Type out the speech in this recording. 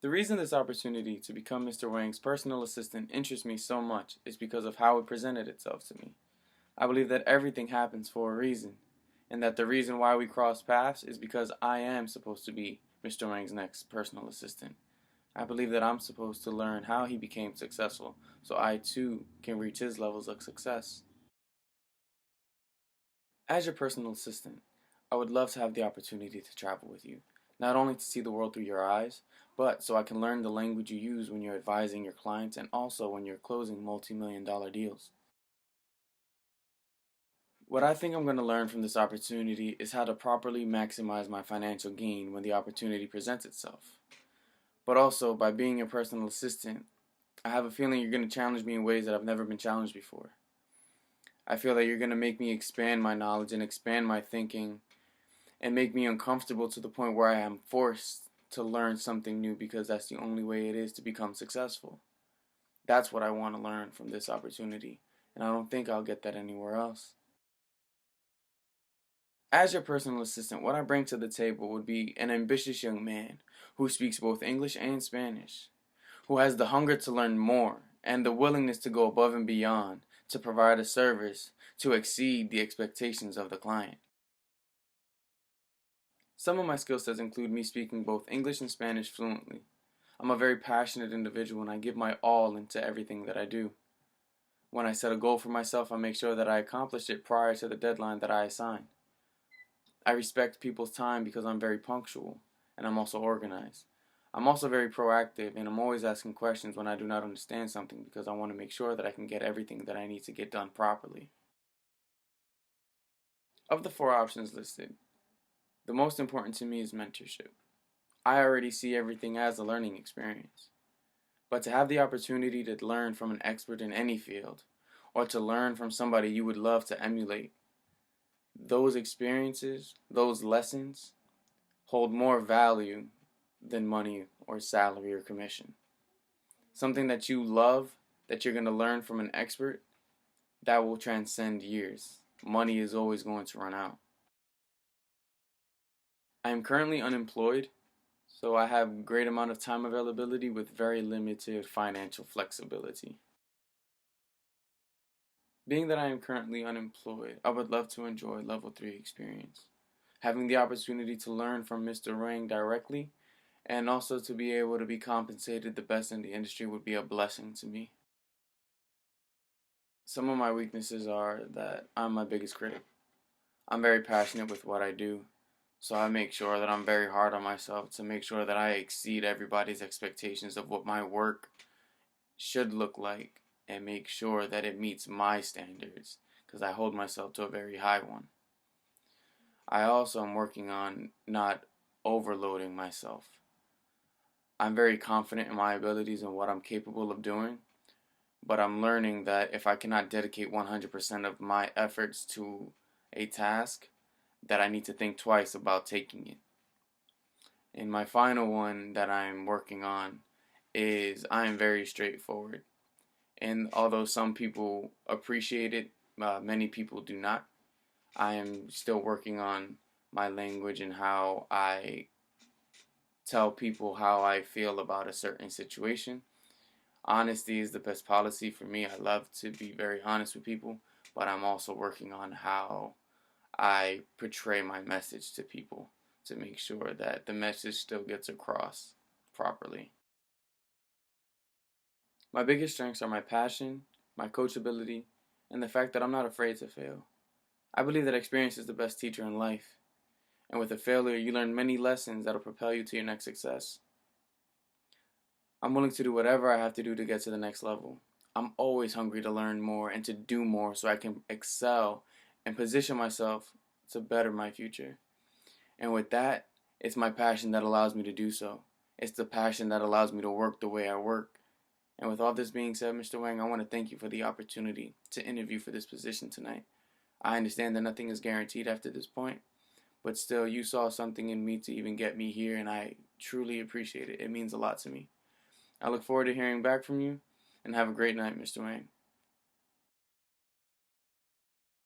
The reason this opportunity to become Mr. Wang's personal assistant interests me so much is because of how it presented itself to me. I believe that everything happens for a reason, and that the reason why we cross paths is because I am supposed to be Mr. Wang's next personal assistant. I believe that I'm supposed to learn how he became successful so I too can reach his levels of success. As your personal assistant, I would love to have the opportunity to travel with you, not only to see the world through your eyes, but so I can learn the language you use when you're advising your clients and also when you're closing multi-million-dollar deals. What I think I'm going to learn from this opportunity is how to properly maximize my financial gain when the opportunity presents itself. But also, by being your personal assistant, I have a feeling you're going to challenge me in ways that I've never been challenged before. I feel that you're going to make me expand my knowledge and expand my thinking and make me uncomfortable to the point where I am forced to learn something new because that's the only way it is to become successful. That's what I want to learn from this opportunity, and I don't think I'll get that anywhere else. As your personal assistant, what I bring to the table would be an ambitious young man who speaks both English and Spanish, who has the hunger to learn more and the willingness to go above and beyond to provide a service to exceed the expectations of the client. Some of my skill sets include me speaking both English and Spanish fluently. I'm a very passionate individual and I give my all into everything that I do. When I set a goal for myself, I make sure that I accomplish it prior to the deadline that I assign. I respect people's time because I'm very punctual and I'm also organized. I'm also very proactive and I'm always asking questions when I do not understand something because I want to make sure that I can get everything that I need to get done properly. Of the four options listed, the most important to me is mentorship. I already see everything as a learning experience. But to have the opportunity to learn from an expert in any field, or to learn from somebody you would love to emulate, those experiences, those lessons, hold more value than money or salary or commission. Something that you love, that you're going to learn from an expert, that will transcend years. Money is always going to run out. I am currently unemployed, so I have great amount of time availability with very limited financial flexibility. Being that I am currently unemployed, I would love to enjoy level 3 experience. Having the opportunity to learn from Mr. Wang directly and also to be able to be compensated the best in the industry would be a blessing to me. Some of my weaknesses are that I'm my biggest critic. I'm very passionate with what I do, so I make sure that I'm very hard on myself to make sure that I exceed everybody's expectations of what my work should look like and make sure that it meets my standards because I hold myself to a very high one. I also am working on not overloading myself. I'm very confident in my abilities and what I'm capable of doing, but I'm learning that if I cannot dedicate 100% of my efforts to a task, that I need to think twice about taking it. And my final one that I'm working on is I am very straightforward. And although some people appreciate it, many people do not. I am still working on my language and how I tell people how I feel about a certain situation. Honesty is the best policy for me. I love to be very honest with people, but I'm also working on how I portray my message to people to make sure that the message still gets across properly. My biggest strengths are my passion, my coachability, and the fact that I'm not afraid to fail. I believe that experience is the best teacher in life, and with a failure, you learn many lessons that will propel you to your next success. I'm willing to do whatever I have to do to get to the next level. I'm always hungry to learn more and to do more so I can excel and position myself to better my future. And with that, it's my passion that allows me to do so. It's the passion that allows me to work the way I work. And with all this being said, Mr. Wang, I want to thank you for the opportunity to interview for this position tonight. I understand that nothing is guaranteed after this point, but still, you saw something in me to even get me here, and I truly appreciate it. It means a lot to me. I look forward to hearing back from you, and have a great night, Mr. Wang.